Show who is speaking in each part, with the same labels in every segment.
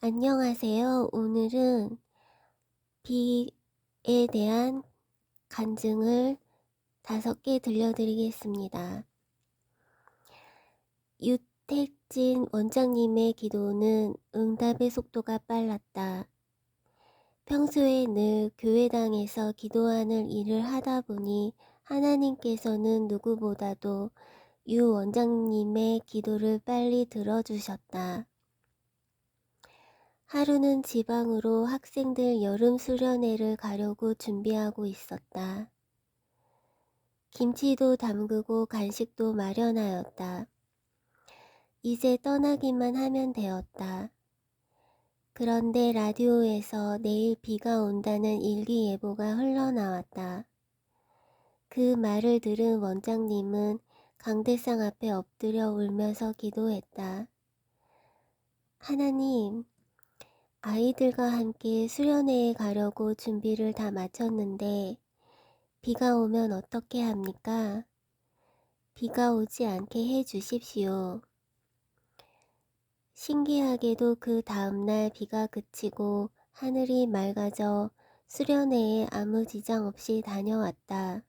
Speaker 1: 안녕하세요. 오늘은 비에 대한 간증을 5개 들려드리겠습니다. 유택진 원장님의 기도는 응답의 속도가 빨랐다. 평소에 늘 교회당에서 기도하는 일을 하다 보니 하나님께서는 누구보다도 유 원장님의 기도를 빨리 들어주셨다. 하루는 지방으로 학생들 여름 수련회를 가려고 준비하고 있었다. 김치도 담그고 간식도 마련하였다. 이제 떠나기만 하면 되었다. 그런데 라디오에서 내일 비가 온다는 일기예보가 흘러나왔다. 그 말을 들은 원장님은 강대상 앞에 엎드려 울면서 기도했다. 하나님, 아이들과 함께 수련회에 가려고 준비를 다 마쳤는데 비가 오면 어떻게 합니까? 비가 오지 않게 해 주십시오. 신기하게도 그 다음날 비가 그치고 하늘이 맑아져 수련회에 아무 지장 없이 다녀왔다.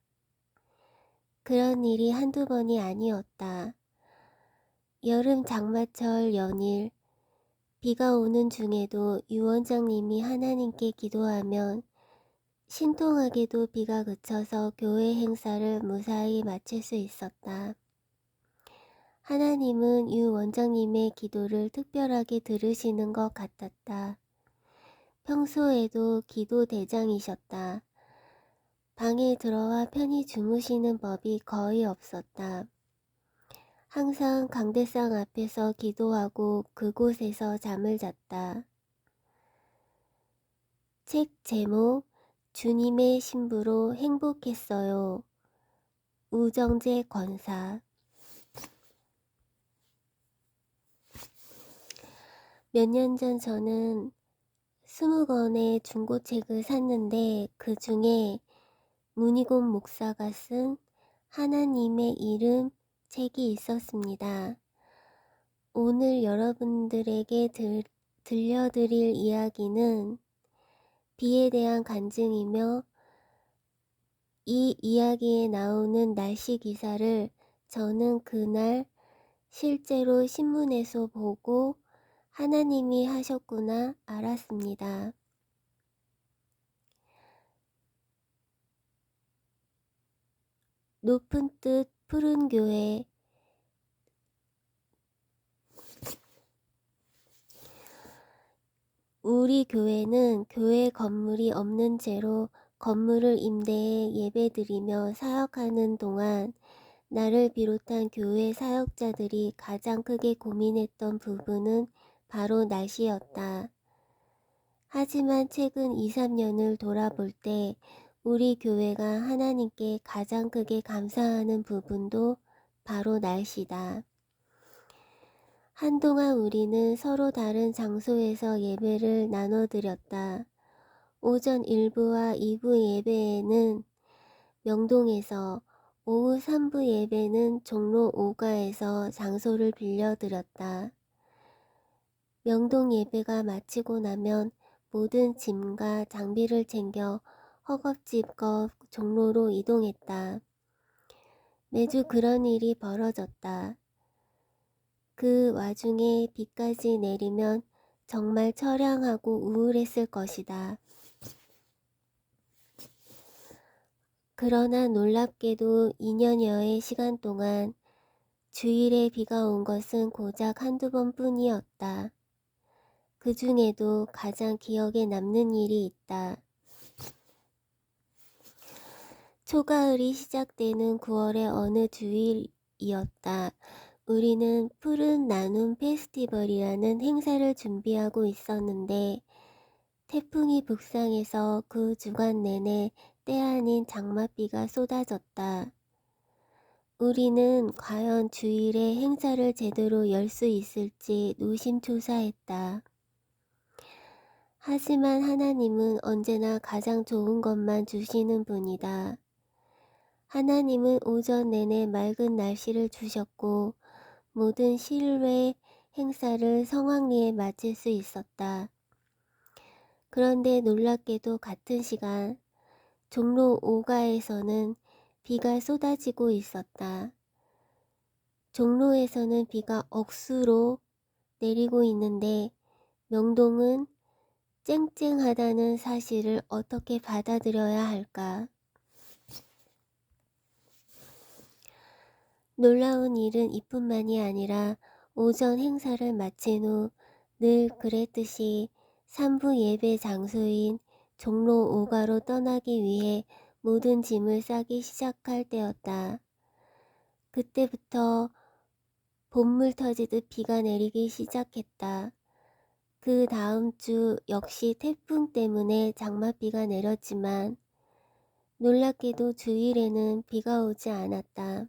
Speaker 1: 그런 일이 한두 번이 아니었다. 여름 장마철 연일 비가 오는 중에도 유 원장님이 하나님께 기도하면 신통하게도 비가 그쳐서 교회 행사를 무사히 마칠 수 있었다. 하나님은 유 원장님의 기도를 특별하게 들으시는 것 같았다. 평소에도 기도 대장이셨다. 방에 들어와 편히 주무시는 법이 거의 없었다. 항상 강대상 앞에서 기도하고 그곳에서 잠을 잤다. 책 제목 주님의 신부로 행복했어요. 우정재 권사. 몇 년 전 저는 20권의 중고책을 샀는데 그 중에 문희곤 목사가 쓴 하나님의 이름 책이 있었습니다. 오늘 여러분들에게 들려드릴 이야기는 비에 대한 간증이며 이 이야기에 나오는 날씨 기사를 저는 그날 실제로 신문에서 보고 하나님이 하셨구나 알았습니다. 높은 뜻 푸른 교회. 우리 교회는 교회 건물이 없는 채로 건물을 임대해 예배드리며 사역하는 동안 나를 비롯한 교회 사역자들이 가장 크게 고민했던 부분은 바로 날씨였다. 하지만 최근 2, 3년을 돌아볼 때 우리 교회가 하나님께 가장 크게 감사하는 부분도 바로 날씨다. 한동안 우리는 서로 다른 장소에서 예배를 나눠드렸다. 오전 1부와 2부 예배에는 명동에서, 오후 3부 예배는 종로 5가에서 장소를 빌려드렸다. 명동 예배가 마치고 나면 모든 짐과 장비를 챙겨 허겁지겁 종로로 이동했다. 매주 그런 일이 벌어졌다. 그 와중에 비까지 내리면 정말 처량하고 우울했을 것이다. 그러나 놀랍게도 2년여의 시간 동안 주일에 비가 온 것은 고작 한두 번뿐이었다. 그 중에도 가장 기억에 남는 일이 있다. 초가을이 시작되는 9월의 어느 주일이었다. 우리는 푸른 나눔 페스티벌이라는 행사를 준비하고 있었는데 태풍이 북상해서 그 주간 내내 때 아닌 장맛비가 쏟아졌다. 우리는 과연 주일에 행사를 제대로 열 수 있을지 노심초사했다. 하지만 하나님은 언제나 가장 좋은 것만 주시는 분이다. 하나님은 오전 내내 맑은 날씨를 주셨고 모든 실외 행사를 성황리에 마칠 수 있었다. 그런데 놀랍게도 같은 시간 종로 5가에서는 비가 쏟아지고 있었다. 종로에서는 비가 억수로 내리고 있는데 명동은 쨍쨍하다는 사실을 어떻게 받아들여야 할까? 놀라운 일은 이뿐만이 아니라 오전 행사를 마친 후 늘 그랬듯이 3부 예배 장소인 종로 5가로 떠나기 위해 모든 짐을 싸기 시작할 때였다. 그때부터 봇물 터지듯 비가 내리기 시작했다. 그 다음 주 역시 태풍 때문에 장맛비가 내렸지만 놀랍게도 주일에는 비가 오지 않았다.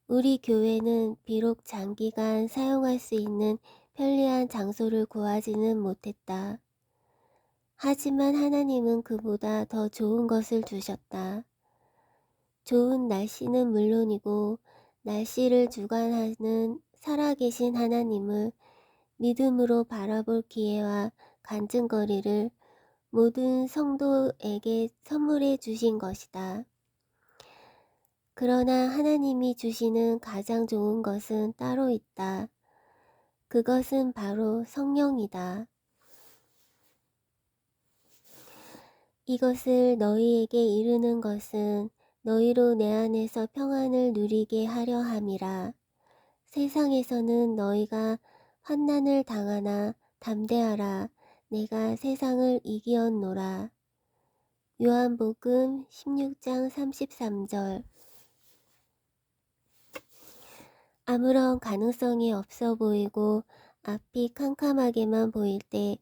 Speaker 1: 우리 교회는 비록 장기간 사용할 수 있는 편리한 장소를 구하지는 못했다. 하지만 하나님은 그보다 더 좋은 것을 주셨다. 좋은 날씨는 물론이고 날씨를 주관하는 살아계신 하나님을 믿음으로 바라볼 기회와 간증거리를 모든 성도에게 선물해 주신 것이다. 그러나 하나님이 주시는 가장 좋은 것은 따로 있다. 그것은 바로 성령이다. 이것을 너희에게 이르는 것은 너희로 내 안에서 평안을 누리게 하려 함이라. 세상에서는 너희가 환난을 당하나 담대하라. 내가 세상을 이기었노라. 요한복음 16장 33절. 아무런 가능성이 없어 보이고 앞이 캄캄하게만 보일 때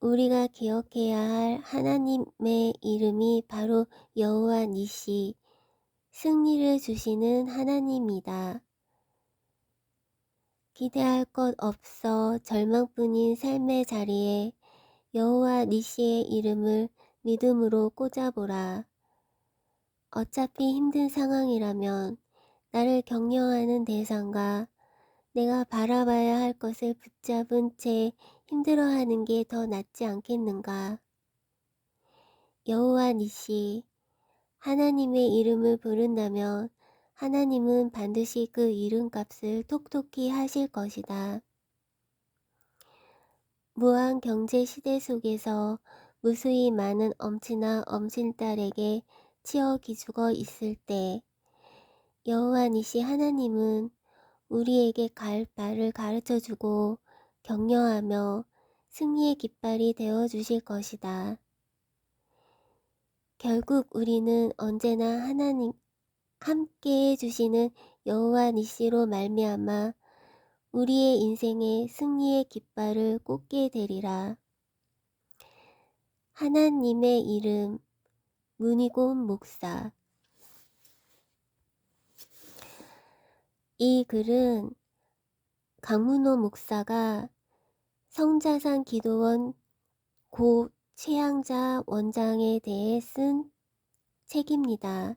Speaker 1: 우리가 기억해야 할 하나님의 이름이 바로 여호와 니시, 승리를 주시는 하나님이다. 기대할 것 없어 절망뿐인 삶의 자리에 여호와 니시의 이름을 믿음으로 꽂아보라. 어차피 힘든 상황이라면 나를 격려하는 대상과 내가 바라봐야 할 것을 붙잡은 채 힘들어하는 게 더 낫지 않겠는가. 여호와 니시, 하나님의 이름을 부른다면 하나님은 반드시 그 이름값을 톡톡히 하실 것이다. 무한 경제 시대 속에서 무수히 많은 엄친아 엄친딸에게 치어 기죽어 있을 때 여호와 니시 하나님은 우리에게 갈 바를 가르쳐주고 격려하며 승리의 깃발이 되어주실 것이다. 결국 우리는 언제나 하나님 함께 해주시는 여호와 니시로 말미암아 우리의 인생의 승리의 깃발을 꽂게 되리라. 하나님의 이름 문희곤 목사. 이 글은 강문호 목사가 성자산 기도원 고 최양자 원장에 대해 쓴 책입니다.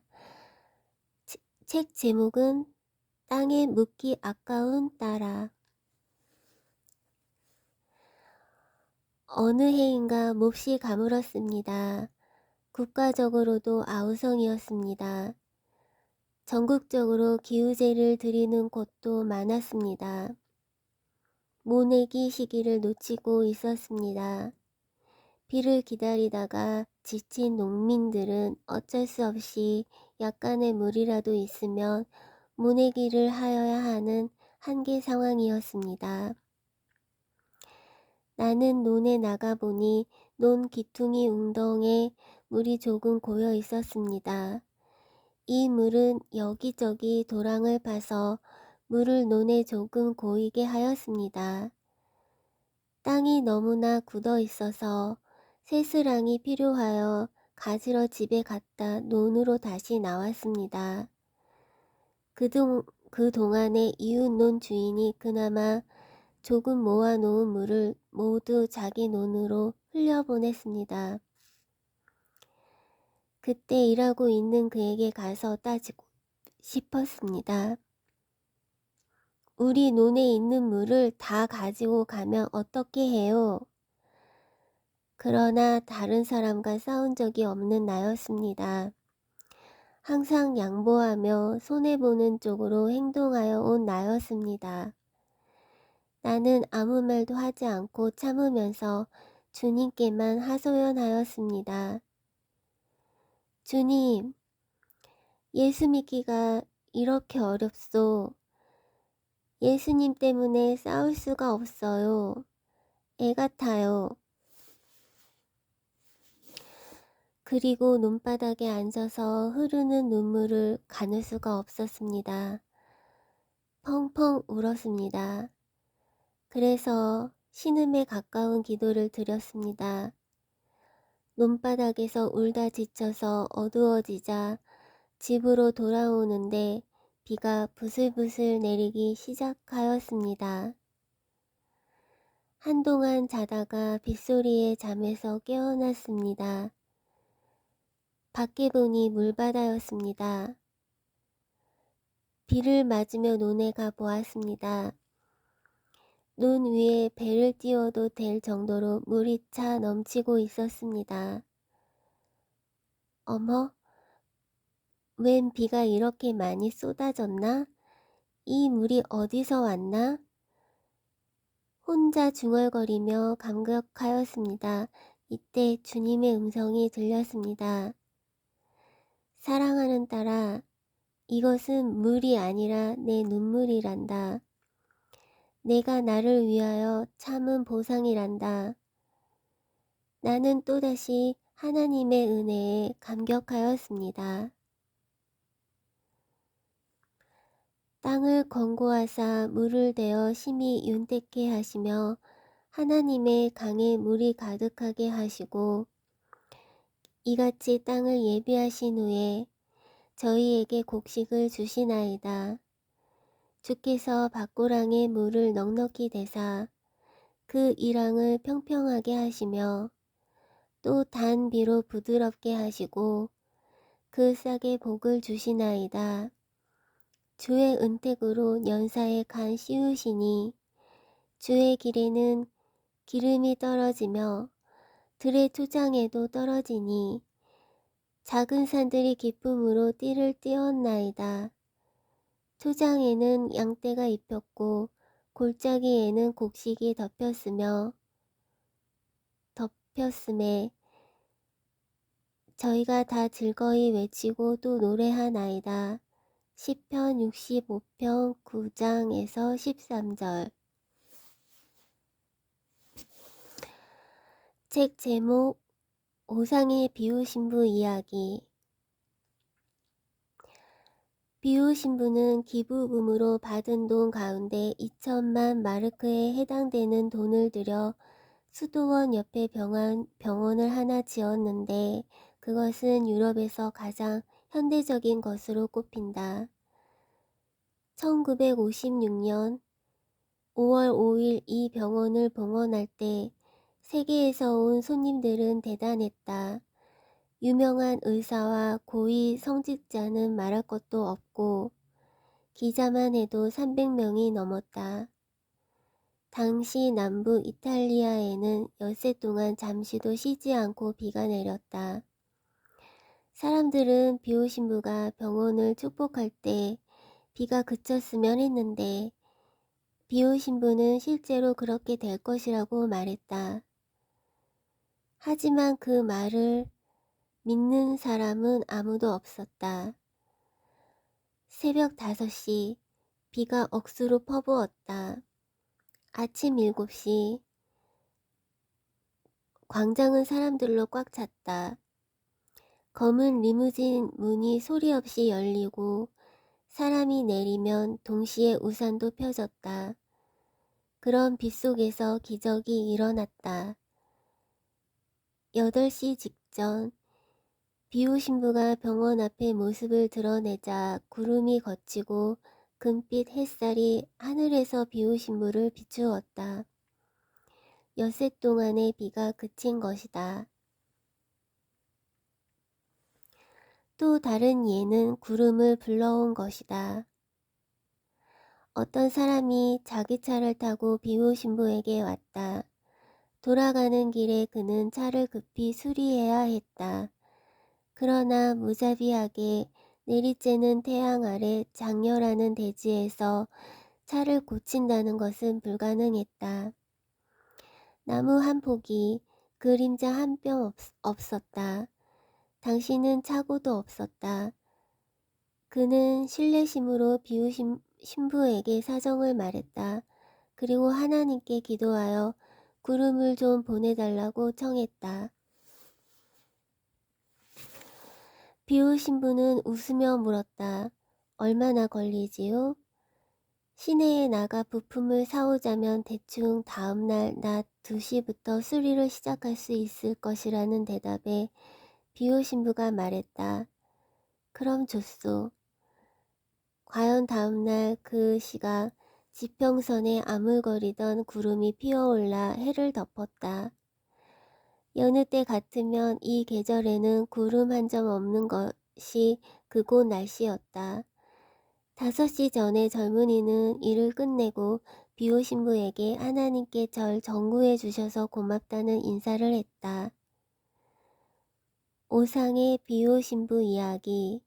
Speaker 1: 책 제목은 땅에 묻기 아까운 딸아. 어느 해인가 몹시 가물었습니다. 국가적으로도 아우성이었습니다. 전국적으로 기우제를 드리는 곳도 많았습니다. 모내기 시기를 놓치고 있었습니다. 비를 기다리다가 지친 농민들은 어쩔 수 없이 약간의 물이라도 있으면 모내기를 하여야 하는 한계 상황이었습니다. 나는 논에 나가보니 논 기퉁이 웅덩에 물이 조금 고여 있었습니다. 이 물은 여기저기 도랑을 파서 물을 논에 조금 고이게 하였습니다. 땅이 너무나 굳어 있어서 새스랑이 필요하여 가지러 집에 갔다 논으로 다시 나왔습니다. 그동안에 이웃 논 주인이 그나마 조금 모아놓은 물을 모두 자기 논으로 흘려보냈습니다. 그때 일하고 있는 그에게 가서 따지고 싶었습니다. 우리 논에 있는 물을 다 가지고 가면 어떻게 해요? 그러나 다른 사람과 싸운 적이 없는 나였습니다. 항상 양보하며 손해보는 쪽으로 행동하여 온 나였습니다. 나는 아무 말도 하지 않고 참으면서 주님께만 하소연하였습니다. 주님, 예수 믿기가 이렇게 어렵소. 예수님 때문에 싸울 수가 없어요. 애 같아요. 그리고 논바닥에 앉아서 흐르는 눈물을 가눌 수가 없었습니다. 펑펑 울었습니다. 그래서 신음에 가까운 기도를 드렸습니다. 논바닥에서 울다 지쳐서 어두워지자 집으로 돌아오는데 비가 부슬부슬 내리기 시작하였습니다. 한동안 자다가 빗소리에 잠에서 깨어났습니다. 밖에 보니 물바다였습니다. 비를 맞으며 논에 가 보았습니다. 논 위에 배를 띄워도 될 정도로 물이 차 넘치고 있었습니다. 어머, 웬 비가 이렇게 많이 쏟아졌나? 이 물이 어디서 왔나? 혼자 중얼거리며 감격하였습니다. 이때 주님의 음성이 들렸습니다. 사랑하는 딸아, 이것은 물이 아니라 내 눈물이란다. 내가 나를 위하여 참은 보상이란다. 나는 또다시 하나님의 은혜에 감격하였습니다. 땅을 권고하사 물을 대어 심히 윤택케 하시며 하나님의 강에 물이 가득하게 하시고 이같이 땅을 예비하신 후에 저희에게 곡식을 주시나이다. 주께서 밭고랑에 물을 넉넉히 대사 그 이랑을 평평하게 하시며 또 단비로 부드럽게 하시고 그 싹에 복을 주시나이다. 주의 은택으로 연사의 간 씌우시니 주의 길에는 기름이 떨어지며 들의 투장에도 떨어지니 작은 산들이 기쁨으로 띠를 띄었나이다. 투장에는 양떼가 입혔고 골짜기에는 곡식이 덮였음에 저희가 다 즐거이 외치고 또 노래하나이다. 시편 65편 9장에서 13절. 책 제목 오상의 비유신부 이야기. 비유신부는 기부금으로 받은 돈 가운데 2천만 마르크에 해당되는 돈을 들여 수도원 옆에 병원을 하나 지었는데 그것은 유럽에서 가장 현대적인 것으로 꼽힌다. 1956년 5월 5일 이 병원을 봉헌할 때 세계에서 온 손님들은 대단했다. 유명한 의사와 고위 성직자는 말할 것도 없고 기자만 해도 300명이 넘었다. 당시 남부 이탈리아에는 엿새 동안 잠시도 쉬지 않고 비가 내렸다. 사람들은 비오신부가 병원을 축복할 때 비가 그쳤으면 했는데 비오신부는 실제로 그렇게 될 것이라고 말했다. 하지만 그 말을 믿는 사람은 아무도 없었다. 새벽 5시 비가 억수로 퍼부었다. 아침 7시 광장은 사람들로 꽉 찼다. 검은 리무진 문이 소리 없이 열리고 사람이 내리면 동시에 우산도 펴졌다. 그런 빛 속에서 기적이 일어났다. 8시 직전 비오신부가 병원 앞에 모습을 드러내자 구름이 걷히고 금빛 햇살이 하늘에서 비오신부를 비추었다. 엿새 동안의 비가 그친 것이다. 또 다른 예는 구름을 불러온 것이다. 어떤 사람이 자기 차를 타고 비호 신부에게 왔다. 돌아가는 길에 그는 차를 급히 수리해야 했다. 그러나 무자비하게 내리쬐는 태양 아래 장렬하는 대지에서 차를 고친다는 것은 불가능했다. 나무 한 폭이, 그림자 한 뼘 없었다. 당신은 차고도 없었다. 그는 신뢰심으로 비우 신부에게 사정을 말했다. 그리고 하나님께 기도하여 구름을 좀 보내달라고 청했다. 비우 신부는 웃으며 물었다. 얼마나 걸리지요? 시내에 나가 부품을 사오자면 대충 다음날 낮 2시부터 수리를 시작할 수 있을 것이라는 대답에 비호 신부가 말했다. 그럼 좋소. 과연 다음날 그 시각 지평선에 아물거리던 구름이 피어올라 해를 덮었다. 여느 때 같으면 이 계절에는 구름 한 점 없는 것이 그곳 날씨였다. 5시 전에 젊은이는 일을 끝내고 비호 신부에게 하나님께 절 정구해 주셔서 고맙다는 인사를 했다. 오상의 비호 신부 이야기.